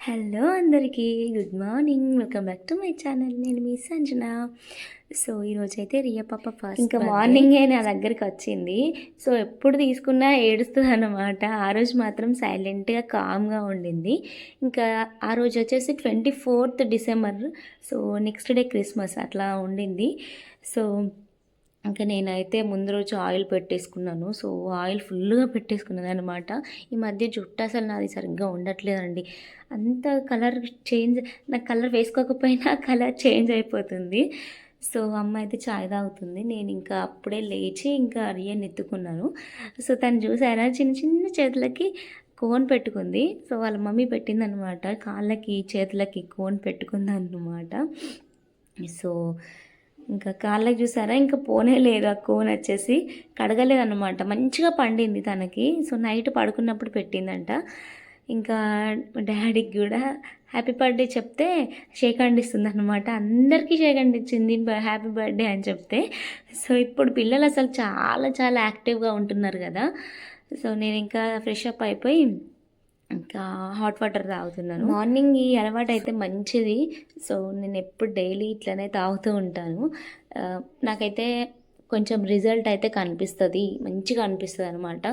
Hello అందరికీ good morning, welcome back to my channel. నేను మీ Sanjana. So ఈరోజైతే రియా పాప ఫస్ట్ ఇంకా మార్నింగే నా దగ్గరికి వచ్చింది. సో ఎప్పుడు తీసుకున్నా ఏడుస్తుంది అన్నమాట. ఆ రోజు మాత్రం సైలెంట్గా కామ్గా ఉండింది. ఇంకా ఆ రోజు వచ్చేసి 24th December. So next day Christmas అట్లా ఉండింది. సో ఇంకా నేనైతే ముందు రోజు ఆయిల్ పెట్టేసుకున్నాను. సో ఆయిల్ ఫుల్గా పెట్టేసుకున్నాను అనమాట. ఈ మధ్య జుట్టు అసలు నాది సరిగ్గా ఉండట్లేదండి. అంత కలర్ చేంజ్, నాకు కలర్ వేసుకోకపోయినా కలర్ చేంజ్ అయిపోతుంది. సో అమ్మ అయితే చాయ్ తాగుతుంది. నేను ఇంకా అప్పుడే లేచి ఇంకా రియన్ ఎత్తుకున్నాను. సో తను చూసారా, చిన్న చిన్న చేతులకి కోన్ పెట్టుకుంది. సో వాళ్ళ మమ్మీ పెట్టిందనమాట. కాళ్ళకి చేతులకి కోన్ పెట్టుకుందన్నమాట. సో ఇంకా కాళ్ళకి చూసారా, ఇంకా పోనే లేదు. ఆ కోన్ వచ్చేసి కడగలేదన్నమాట. మంచిగా పండింది తనకి. సో నైట్ పడుకున్నప్పుడు పెట్టిందంట. ఇంకా డాడీకి కూడా హ్యాపీ బర్త్డే చెప్తే షేక్ హ్యాండ్ ఇస్తుంది అనమాట. అందరికీ షేక్ హ్యాండ్ ఇచ్చింది హ్యాపీ బర్త్డే అని చెప్తే. సో ఇప్పుడు పిల్లలు అసలు చాలా చాలా యాక్టివ్గా ఉంటున్నారు కదా. సో నేను ఇంకా ఫ్రెష్ అప్ అయిపోయి ఇంకా హాట్ వాటర్ తాగుతున్నాను. మార్నింగ్ ఈ అలవాటు అయితే మంచిది. సో నేను ఎప్పుడు డైలీ ఇట్లనే తాగుతూ ఉంటాను. నాకైతే కొంచెం రిజల్ట్ అయితే కనిపిస్తుంది, మంచిగా అనిపిస్తుంది అనమాట.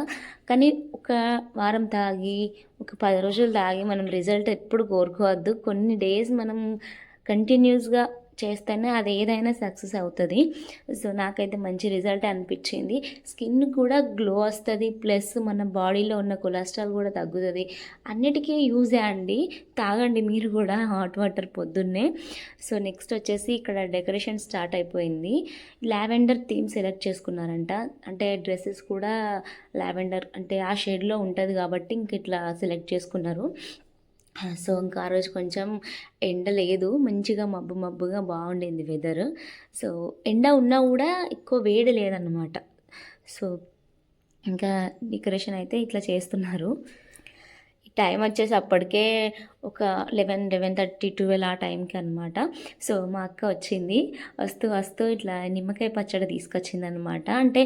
కానీ ఒక వారం తాగి, ఒక 10 రోజులు తాగి మనం రిజల్ట్ ఎప్పుడు కోరుకోవద్దు. కొన్ని డేస్ మనం కంటిన్యూస్గా చేస్తేనే అది ఏదైనా సక్సెస్ అవుతుంది. సో నాకైతే మంచి రిజల్ట్ అనిపించింది. స్కిన్ కూడా గ్లో వస్తుంది, ప్లస్ మన బాడీలో ఉన్న కొలెస్ట్రాల్ కూడా తగ్గుతుంది. అన్నిటికీ యూజే అండి. తాగండి మీరు కూడా హాట్ వాటర్ పొద్దున్నే. సో నెక్స్ట్ వచ్చేసి ఇక్కడ డెకరేషన్ స్టార్ట్ అయిపోయింది. లావెండర్ థీమ్ సెలెక్ట్ చేసుకున్నారంట. అంటే డ్రెస్సెస్ కూడా లావెండర్ అంటే ఆ షేడ్లో ఉంటుంది కాబట్టి ఇంక ఇట్లా సెలెక్ట్ చేసుకున్నారు. సో ఇంకా ఆ రోజు కొంచెం ఎండ లేదు, మంచిగా మబ్బుగా బాగుండింది వెదర్. సో ఎండ ఉన్నా కూడా ఎక్కువ వేడి లేదన్నమాట. సో ఇంకా డెకరేషన్ అయితే ఇట్లా చేస్తున్నారు. టైం వచ్చేసి అప్పటికే ఒక 11:30, 12 ఆ టైంకి అనమాట. సో మా అక్క వచ్చింది. వస్తూ ఇట్లా నిమ్మకాయ పచ్చడి తీసుకొచ్చింది అనమాట. అంటే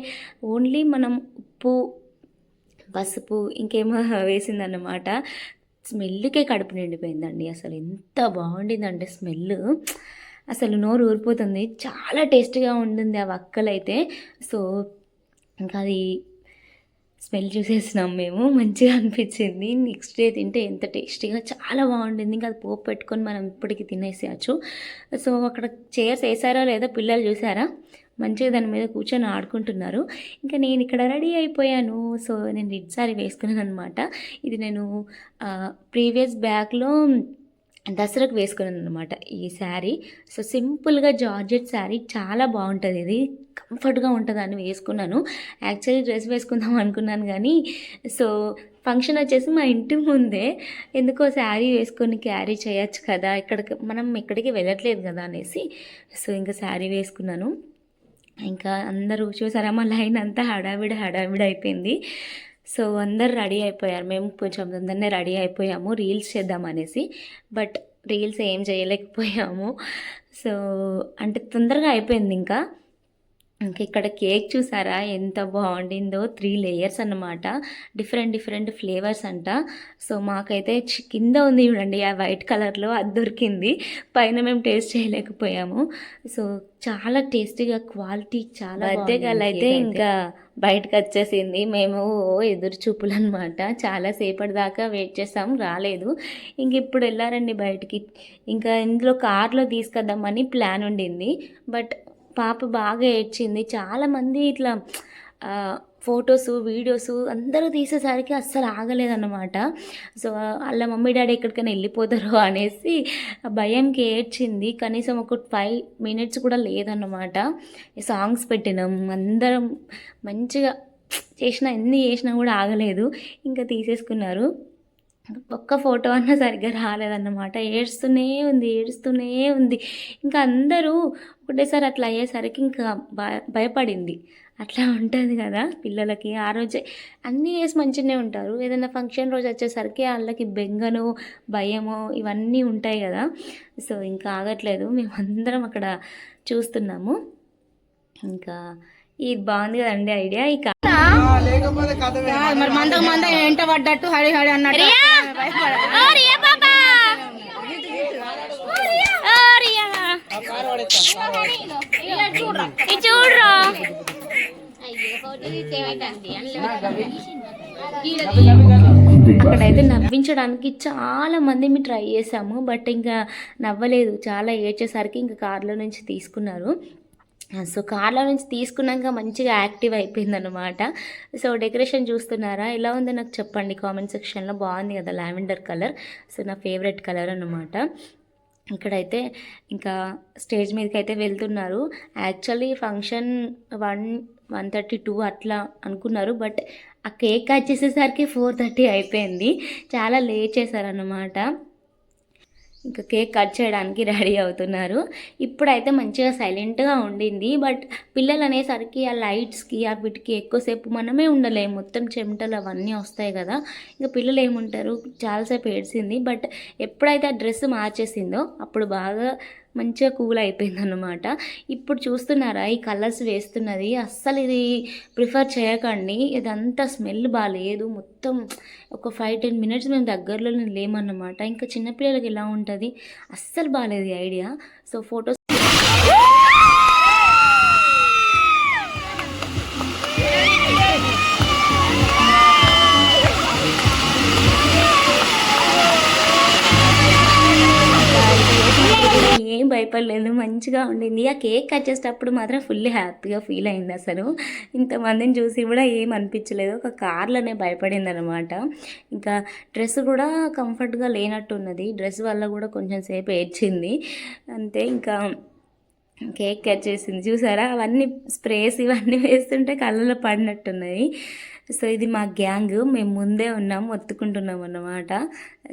ఓన్లీ మనం ఉప్పు, పసుపు ఇంకేమో వేసిందన్నమాట. స్మెల్కే కడుపు నిండిపోయిందండి. అసలు ఎంత బాగుండిందంటే స్మెల్ అసలు నోరు ఊరిపోతుంది. చాలా టేస్టీగా ఉండింది ఆ వక్కలైతే. సో ఇంకా అది స్మెల్ చూసేసినాం మేము, మంచిగా అనిపించింది. నెక్స్ట్ డే తింటే ఎంత టేస్టీగా చాలా బాగుండింది. ఇంకా అది పోపు పెట్టుకొని మనం ఇప్పటికి తినేసేయచ్చు. సో అక్కడ చైర్స్ వేసారో లేదో పిల్లలు చూసారా, మంచిగా దాని మీద కూర్చొని ఆడుకుంటున్నారు. ఇంకా నేను ఇక్కడ రెడీ అయిపోయాను. సో నేను రెడ్ సారీ వేసుకున్నాను అనమాట. ఇది నేను ప్రీవియస్ బ్యాగ్లో దసరాకు వేసుకున్నాను అనమాట ఈ శారీ. సో సింపుల్గా జార్జెట్ శారీ, చాలా బాగుంటుంది. ఇది కంఫర్ట్గా ఉంటుంది అని వేసుకున్నాను. యాక్చువల్లీ డ్రెస్ వేసుకుందాం అనుకున్నాను కానీ సో ఫంక్షన్ వచ్చేసి మా ఇంటి ముందే, ఎందుకో శారీ వేసుకొని క్యారీ చేయొచ్చు కదా, మనం ఎక్కడికి వెళ్ళట్లేదు కదా అనేసి సో ఇంకా శారీ వేసుకున్నాను. ఇంకా అందరూ చూసారా, మా లైన్ అంతా హడావిడి అయిపోయింది. సో అందరు రెడీ అయిపోయారు. మేము కొంచెం తొందరనే రెడీ అయిపోయాము రీల్స్ చేద్దామనేసి. బట్ రీల్స్ ఏం చేయలేకపోయాము. సో అంటే తొందరగా అయిపోయింది. ఇంకా ఇక్కడ కేక్ చూసారా ఎంత బాగుండిందో. 3 లేయర్స్ అన్నమాట, డిఫరెంట్ ఫ్లేవర్స్ అంట. సో మాకైతే కింద ఉంది చూడండి ఆ వైట్ కలర్లో, అది దొరికింది. పైన మేము టేస్ట్ చేయలేకపోయాము. సో చాలా టేస్టీగా, క్వాలిటీ చాలా. బర్త్డే గర్ల్ అయితే ఇంకా బయటకు వచ్చేసింది. మేము ఎదురు చూపులు అనమాట. చాలాసేపటి దాకా వెయిట్ చేస్తాం, రాలేదు. ఇంక ఇప్పుడు వెళ్ళారండి బయటికి. ఇంకా ఇందులో కార్లో తీసుకొద్దామని ప్లాన్ ఉండింది. బట్ పాప బాగా ఏడ్చింది. చాలామంది ఇట్లా ఫొటోసు, వీడియోసు అందరూ తీసేసరికి అస్సలు ఆగలేదన్నమాట. సో వాళ్ళ మమ్మీ డాడీ ఎక్కడికైనా వెళ్ళిపోతారో అనేసి భయంకి ఏడ్చింది. కనీసం ఒక 5 minutes కూడా లేదన్నమాట. సాంగ్స్ పెట్టినాం, అందరం మంచిగా ఎన్ని చేసినా కూడా ఆగలేదు. ఇంకా తీసేసుకున్నారు. ఒక్క ఫోటో అన్నా సరిగ్గా రాలేదన్నమాట. ఏడుస్తూనే ఉంది. ఇంకా అందరూ ఒకటేసారి అట్లా అయ్యేసరికి ఇంకా భయపడింది. అట్లా ఉంటుంది కదా పిల్లలకి. ఆ రోజే అన్ని వేసి మంచిగానే ఉంటారు, ఏదైనా ఫంక్షన్ రోజు వచ్చేసరికి వాళ్ళకి బెంగను, భయము ఇవన్నీ ఉంటాయి కదా. సో ఇంకా ఆగట్లేదు. మేమందరం అక్కడ చూస్తున్నాము. ఇంకా ఇది బాగుంది కదండి ఐడియా. ఇక మరి మంద ఎంట పడ్డట్టు హడి అన్నట్టు చూడరా అక్కడైతే నవ్వించడానికి చాలా మంది మేము ట్రై చేసాము, బట్ ఇంకా నవ్వలేదు. చాలా ఏడ్చేసరికి ఇంకా కార్లో నుంచి తీసుకున్నారు. సో కార్లో నుంచి తీసుకున్నాక మంచిగా యాక్టివ్ అయిపోయింది అనమాట. సో డెకరేషన్ చూస్తున్నారా, ఎలా ఉందో నాకు చెప్పండి కామెంట్ సెక్షన్లో. బాగుంది కదా లావెండర్ కలర్, సో నా ఫేవరెట్ కలర్ అన్నమాట. ఇక్కడైతే ఇంకా స్టేజ్ మీదకి అయితే వెళ్తున్నారు. యాక్చువల్లీ ఫంక్షన్ 1:32 అట్లా అనుకున్నారు, బట్ ఆ కేక్ కట్ చేసేసరికి 4:30 అయిపోయింది. చాలా లేట్ చేశారన్నమాట. ఇంకా కేక్ కట్ చేయడానికి రెడీ అవుతున్నారు. ఇప్పుడైతే మంచిగా సైలెంట్గా ఉండింది, బట్ పిల్లలు అనేసరికి ఆ లైట్స్కి ఆ వీటికి ఎక్కువసేపు మనమే ఉండలేము, మొత్తం చెమటలు అవన్నీ వస్తాయి కదా. ఇంకా పిల్లలు ఏముంటారు, చాలాసేపు ఏడ్చింది. బట్ ఎప్పుడైతే ఆ డ్రెస్ మార్చేసిందో అప్పుడు బాగా మంచిగా కూల్ అయిపోయింది అన్నమాట. ఇప్పుడు చూస్తున్నారా ఈ కలర్స్ వేస్తున్నది, అస్సలు ఇది ప్రిఫర్ చేయకండి. ఇదంతా స్మెల్ బాగాలేదు. మొత్తం ఒక 5-10 మినిట్స్ మేము దగ్గరలో లేమన్నమాట. ఇంకా చిన్నపిల్లలకి ఎలా ఉంటుంది, అస్సలు బాగాలేదు ఈ ఐడియా. సో ఫొటోస్ ఏం భయపడలేదు, మంచిగా ఉండింది. ఆ కేక్ కట్ చేసేటప్పుడు మాత్రం ఫుల్ హ్యాపీగా ఫీల్ అయింది. అసలు ఇంతమందిని చూసి కూడా ఏం అనిపించలేదు, ఒక కార్లోనే భయపడింది అనమాట. ఇంకా డ్రెస్ కూడా కంఫర్ట్గా లేనట్టున్నది, డ్రెస్ వల్ల కూడా కొంచెం సేపు ఏడ్చింది అంతే. ఇంకా కేక్ కట్ చేసింది చూసారా, అవన్నీ స్ప్రేస్ ఇవన్నీ వేస్తుంటే కళ్ళలో పడినట్టున్నాయి. సో ఇది మా గ్యాంగ్, మేము ముందే ఉన్నాం, ఒత్తుకుంటున్నాం అన్నమాట.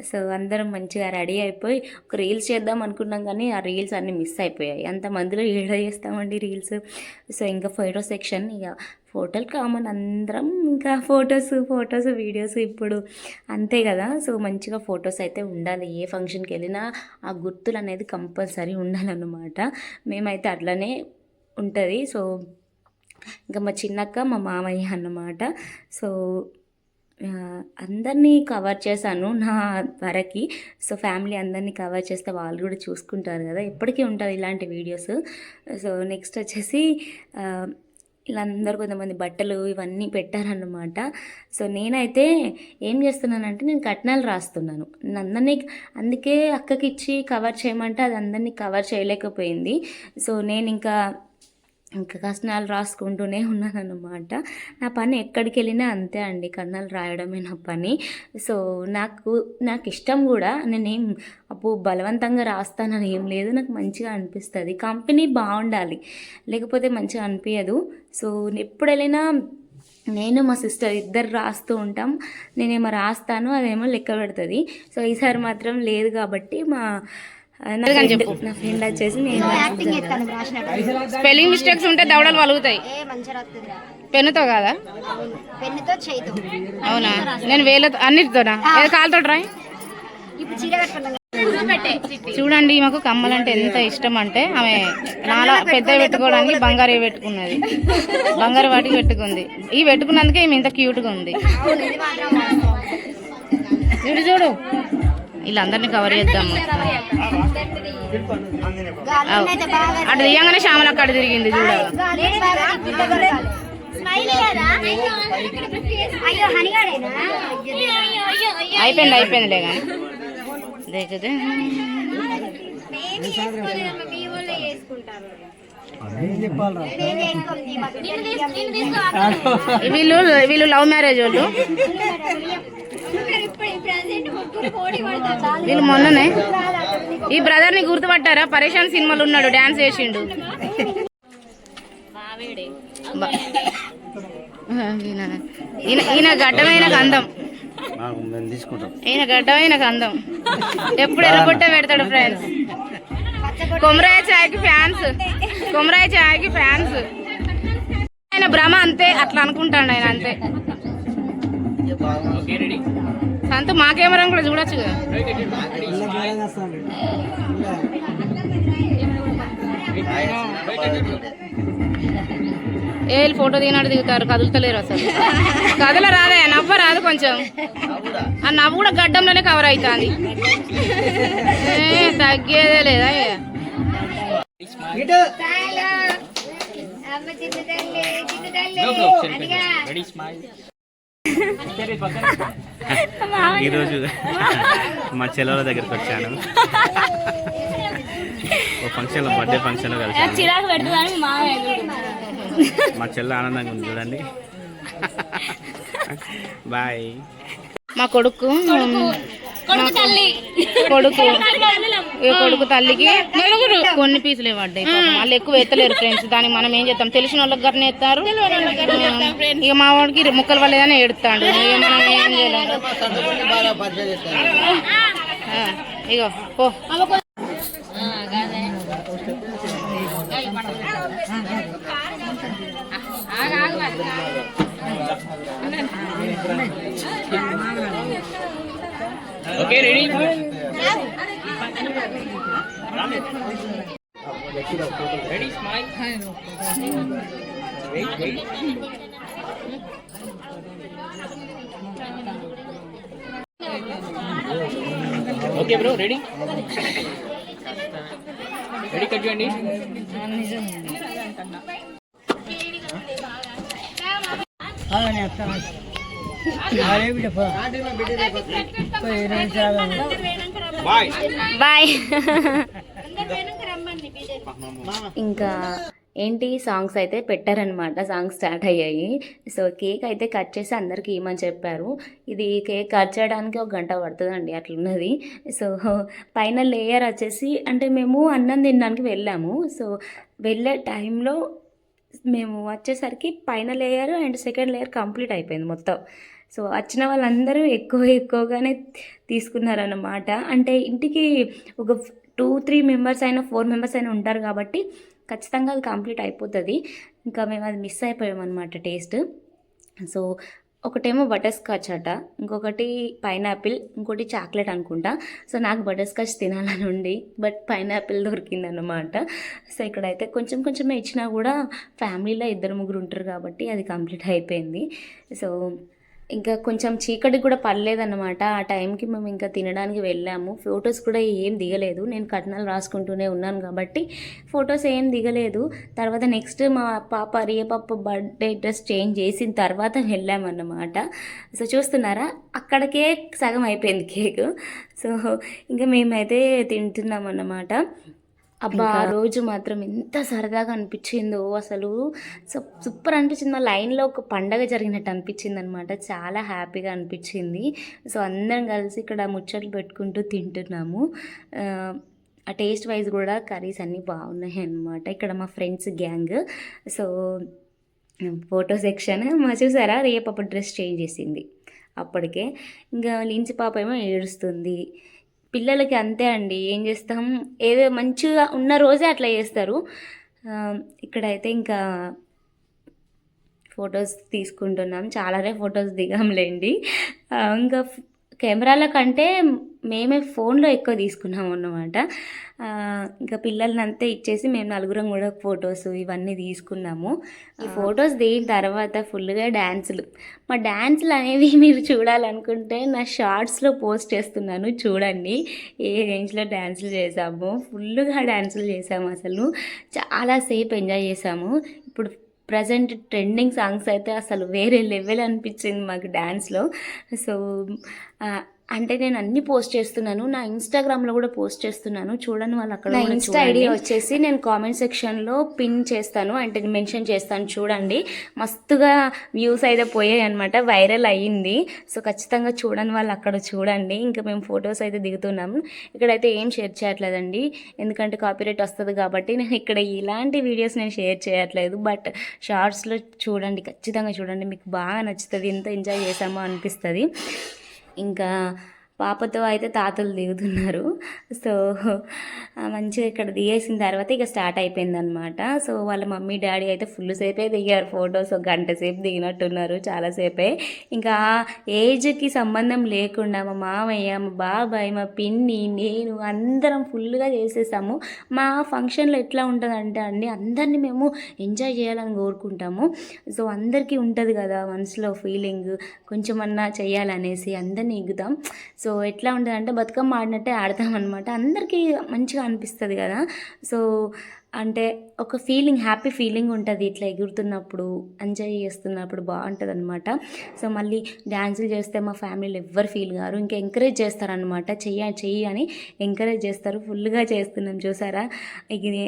సో అందరం మంచిగా రెడీ అయిపోయి ఒక రీల్స్ చేద్దాం అనుకున్నాం, కానీ ఆ రీల్స్ అన్నీ మిస్ అయిపోయాయి. అంతమందిలో ఏడ చేస్తామండి రీల్స్. సో ఇంకా ఫోటో సెక్షన్, ఇక ఫోటోలు కామన్, అందరం ఇంకా ఫొటోస్ వీడియోస్ ఇప్పుడు అంతే కదా. సో మంచిగా ఫొటోస్ అయితే ఉండాలి, ఏ ఫంక్షన్కి వెళ్ళినా ఆ గుర్తులు అనేది కంపల్సరీ ఉండాలన్నమాట. మేమైతే అట్లనే ఉంటుంది. సో ఇంకా మా చిన్నక్క మా మామయ్య అన్నమాట. సో అందరినీ కవర్ చేశాను నా వరకి. సో ఫ్యామిలీ అందరినీ కవర్ చేస్తే వాళ్ళు కూడా చూసుకుంటారు కదా, ఎప్పటికీ ఉంటుంది ఇలాంటి వీడియోస్. సో నెక్స్ట్ వచ్చేసి ఇలా అందరు కొంతమంది బట్టలు ఇవన్నీ పెట్టారన్నమాట. సో నేనైతే ఏం చేస్తున్నానంటే నేను కట్నాలు రాస్తున్నాను. అందరినీ అందుకే అక్కకి ఇచ్చి కవర్ చేయమంటే అది అందరినీ కవర్ చేయలేకపోయింది. సో నేను ఇంకా కట్నాలు రాసుకుంటూనే ఉన్నాను అన్నమాట. నా పని ఎక్కడికి వెళ్ళినా అంతే అండి, కట్నాలు రాయడమే నా పని. సో నాకు ఇష్టం కూడా, నేనేం బలవంతంగా రాస్తానని ఏం లేదు, నాకు మంచిగా అనిపిస్తుంది. కంపెనీ బాగుండాలి, లేకపోతే మంచిగా అనిపించదు. సో ఎప్పుడు వెళ్ళినా నేను మా సిస్టర్ ఇద్దరు రాస్తూ ఉంటాం, నేనేమో రాస్తాను, అదేమో లెక్క పెడుతుంది. సో ఈసారి మాత్రం లేదు కాబట్టి నా ఫ్రెండ్ వచ్చేసి స్పెల్లింగ్ మిస్టేక్స్ ఉంటే దవడలు వలుగుతాయి. పెన్నుతో కాదా? అవునా? నేను వేలతో అన్నిటితోనా? కాలుతో రాయి. చూడండి, మాకు కమ్మలు అంటే ఎంత ఇష్టం అంటే ఆమె నాలా పెద్ద పెట్టుకోవడానికి బంగారు పెట్టుకున్నది, బంగారు వాటికి పెట్టుకుంది. ఇవి పెట్టుకున్నందుకే ఈమె ఇంత క్యూట్గా ఉంది. చూడు వీళ్ళందరినీ కవర్ చేద్దాము. అటు తీయంగానే శ్యామల అక్కడ తిరిగింది చూడాలి. అయిపోయిందిలే కానీ వీళ్ళు లవ్ మ్యారేజ్ వాళ్ళు. వీళ్ళు మొన్ననే ఈ బ్రదర్ ని గుర్తుపట్టారా? పరేషాన్ సినిమాలో ఉన్నాడు, డాన్స్ చేసిండు. ఈయన గడ్డమైన అందం, ఈయన గడ్డమైన అందం ఎప్పుడు ఎర్రగొట్టే పెడతాడు ఫ్రెండ్స్. కొమరాయ ఛాయ్కి ఫ్యాన్స్. ఆయన భ్రమ అంతే, అట్లా అనుకుంటాడు ఆయన అంతే. సంత మా కెమెరా కూడా చూడొచ్చు కదా. వీళ్ళు ఫోటో దిగినట్టు దిగుతారు, కదులుతలేరు అసలు. కదల రాదే, నవ్వ రాదు కొంచెం. ఆ నవ్వు కూడా గడ్డంలోనే కవర్ అవుతుంది, తగ్గేదే లేదా. ఈరోజు మా చెల్లెల దగ్గరికి వచ్చాను. ఓ ఫంక్షన్లో, బర్త్డే ఫంక్షన్లో కలిసాను. మా చెల్లె ఆనందంగా ఉంది చూడండి. బాయ్. మా కొడుకు తల్లికి కొన్ని పీసులు పడ్డాయి. వాళ్ళు ఎక్కువ ఎత్తలేరు ఫ్రెండ్స్. దానికి మనం ఏం చేస్తాం, తెలిసిన వాళ్ళకి గారిని ఎత్తారు. ఇక మా వాడికి ముక్కలు పడలేదని ఏడుతాడు. ఇక మనం ఏం చేయలేము. ఇగో పో. Okay, ready. Ready, smile. Wait, wait. Okay bro, ready. Ready, cut చేయండి. Bye bye. ఇంకా ఏంటి సాంగ్స్ అయితే పెట్టారనమాట. సాంగ్స్ స్టార్ట్ అయ్యాయి. సో కేక్ అయితే కట్ చేసి అందరికి ఇవ్వమని చెప్పారు. ఇది కేక్ కట్ చేయడానికి 1 గంట పడుతుందండి, అట్లున్నది. సో పైన లేయర్ వచ్చేసి, అంటే మేము అన్నం తినడానికి వెళ్ళాము. సో వెళ్ళే టైంలో మేము వచ్చేసరికి పైన layer and second layer complete అయిపోయింది మొత్తం. సో వచ్చిన వాళ్ళందరూ ఎక్కువగానే తీసుకున్నారన్నమాట. అంటే ఇంటికి ఒక 2-3 మెంబర్స్ అయినా 4 మెంబర్స్ అయినా ఉంటారు కాబట్టి ఖచ్చితంగా అది కంప్లీట్ అయిపోతుంది. ఇంకా మేము అది మిస్ అయిపోయామన్నమాట టేస్ట్. సో ఒకటేమో బటర్ స్కాచ్ అట, ఇంకొకటి పైనాపిల్, ఇంకోటి చాక్లెట్ అనుకుంటా. సో నాకు బటర్ స్కాచ్ తినాలని ఉండి, బట్ పైనాపిల్ దొరికిందన్నమాట. సో ఇక్కడైతే కొంచెమే ఇచ్చినా కూడా ఫ్యామిలీలో 2-3 ఉంటారు కాబట్టి అది కంప్లీట్ అయిపోయింది. సో ఇంకా కొంచెం చీకటి కూడా పడలేదన్నమాట. ఆ టైంకి మేము ఇంకా తినడానికి వెళ్ళాము. ఫొటోస్ కూడా ఏం దిగలేదు. నేను కట్నాలు రాసుకుంటూనే ఉన్నాను కాబట్టి ఫొటోస్ ఏం దిగలేదు. తర్వాత నెక్స్ట్ మా రియా పాప బర్త్డే డ్రెస్ చేంజ్ చేసిన తర్వాత వెళ్ళామన్నమాట. సో చూస్తున్నారా, అక్కడికే సగం అయిపోయింది కేక్. సో ఇంకా మేమైతే తింటున్నాం అన్నమాట. అబ్బా, ఆ రోజు మాత్రం ఎంత సరదాగా అనిపించిందో అసలు. సో సూపర్ అనిపించింది. మా లైన్లో ఒక పండగ జరిగినట్టు అనిపించింది అనమాట. చాలా హ్యాపీగా అనిపించింది. సో అందరం కలిసి ఇక్కడ ముచ్చట్లు పెట్టుకుంటూ తింటున్నాము. ఆ టేస్ట్ వైజ్ కూడా కర్రీస్ అన్నీ బాగున్నాయి అన్నమాట. ఇక్కడ మా friends gang. So photo section చూసారా, రియా పాప డ్రెస్ చేంజ్ చేసింది అప్పటికే. ఇంకా లించి పాప ఏమో ఏడుస్తుంది. పిల్లలకి అంతే అండి, ఏం చేస్తాం, ఏదో మంచిగా ఉన్న రోజే అట్లా చేస్తారు. ఇక్కడైతే ఇంకా ఫొటోస్ తీసుకుంటున్నాం. చాలానే ఫొటోస్ దిగాంలేండి. ఇంకా కెమెరాల కంటే మేమే ఫోన్లో ఎక్కువ తీసుకున్నాం అన్నమాట. ఇంకా పిల్లల్ని అంతా ఇచ్చేసి మేము 4 కూడా ఫొటోస్ ఇవన్నీ తీసుకున్నాము. ఈ ఫొటోస్ దిగిన తర్వాత ఫుల్గా డ్యాన్సులు. మా డ్యాన్సులు అనేవి మీరు చూడాలనుకుంటే నా షార్ట్స్లో పోస్ట్ చేస్తున్నాను, చూడండి ఏ రేంజ్లో డ్యాన్సులు చేసాము. ఫుల్గా డ్యాన్సులు చేసాము, అసలు చాలాసేపు ఎంజాయ్ చేసాము. ఇప్పుడు ప్రజెంట్ ట్రెండింగ్ సాంగ్స్ అయితే అసలు వేరే లెవెల్ అనిపించింది మాకు డ్యాన్స్లో. సో అంటే నేను అన్ని పోస్ట్ చేస్తున్నాను, నా ఇన్స్టాగ్రామ్లో కూడా పోస్ట్ చేస్తున్నాను, చూడండి వాళ్ళు అక్కడ. నా ఇన్స్టా ఐడి వచ్చేసి నేను కామెంట్ సెక్షన్లో పిన్ చేస్తాను, అంటే మెన్షన్ చేస్తాను, చూడండి. మస్తుగా వ్యూస్ అయితే పోయాయి అనమాట, వైరల్ అయ్యింది. సో ఖచ్చితంగా చూడండి వాళ్ళు అక్కడ చూడండి. ఇంకా మేము ఫొటోస్ అయితే దిగుతున్నాము. ఇక్కడైతే ఏం షేర్ చేయట్లేదండి, ఎందుకంటే కాపీరైట్ వస్తుంది కాబట్టి నేను ఇక్కడ ఇలాంటి వీడియోస్ నేను షేర్ చేయట్లేదు. బట్ షార్ట్స్లో చూడండి, ఖచ్చితంగా చూడండి, మీకు బాగా నచ్చుతుంది, ఎంత ఎంజాయ్ చేసామో అనిపిస్తుంది. ఇంకా పాపతో అయితే తాతలు దిగుతున్నారు. సో మంచిగా ఇక్కడ దిగేసిన తర్వాత ఇక స్టార్ట్ అయిపోయిందనమాట. సో వాళ్ళ మమ్మీ డాడీ అయితే ఫుల్ సేపే దిగారు ఫొటోస్, 1 గంట సేపు దిగినట్టున్నారు, చాలాసేపే. ఇంకా ఏజ్కి సంబంధం లేకుండా మా మామయ్య, మా బాబాయ్, మా పిన్ని, నేను అందరం ఫుల్గా చేసేసాము. మా ఫంక్షన్లో ఎట్లా ఉంటుందంటే అండి, అందరినీ మేము ఎంజాయ్ చేయాలని కోరుకుంటాము. సో అందరికీ ఉంటుంది కదా మనసులో ఫీలింగ్, కొంచెమన్నా చేయాలనేసి అందరినీ ఎగ్గుతాం. సో ఎట్లా ఉంటుంది అంటే బతుకమ్మ ఆడినట్టే ఆడతామన్నమాట. అందరికీ మంచిగా అనిపిస్తుంది కదా. సో అంటే ఒక ఫీలింగ్, హ్యాపీ ఫీలింగ్ ఉంటుంది ఇట్లా ఎగురుతున్నప్పుడు, ఎంజాయ్ చేస్తున్నప్పుడు బాగుంటుంది అనమాట. సో మళ్ళీ డ్యాన్సులు చేస్తే మా ఫ్యామిలీలో ఎవ్వరు ఫీల్ కారు, ఇంకా ఎంకరేజ్ చేస్తారనమాట. చెయ్యి అని ఎంకరేజ్ చేస్తారు. ఫుల్గా చేస్తున్నాం చూసారా. ఇది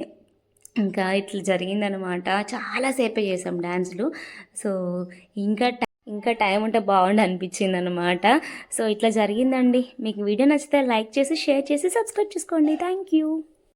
ఇంకా ఇట్లా జరిగిందనమాట. చాలాసేపే చేసాం డ్యాన్సులు. సో ఇంకా టైం ఉంటే బాగుండు అనిపించింది అనమాట. సో ఇట్లా జరిగిందండి. మీకు వీడియో నచ్చితే లైక్ చేసి, షేర్ చేసి, సబ్స్క్రైబ్ చేసుకోండి. Thank you.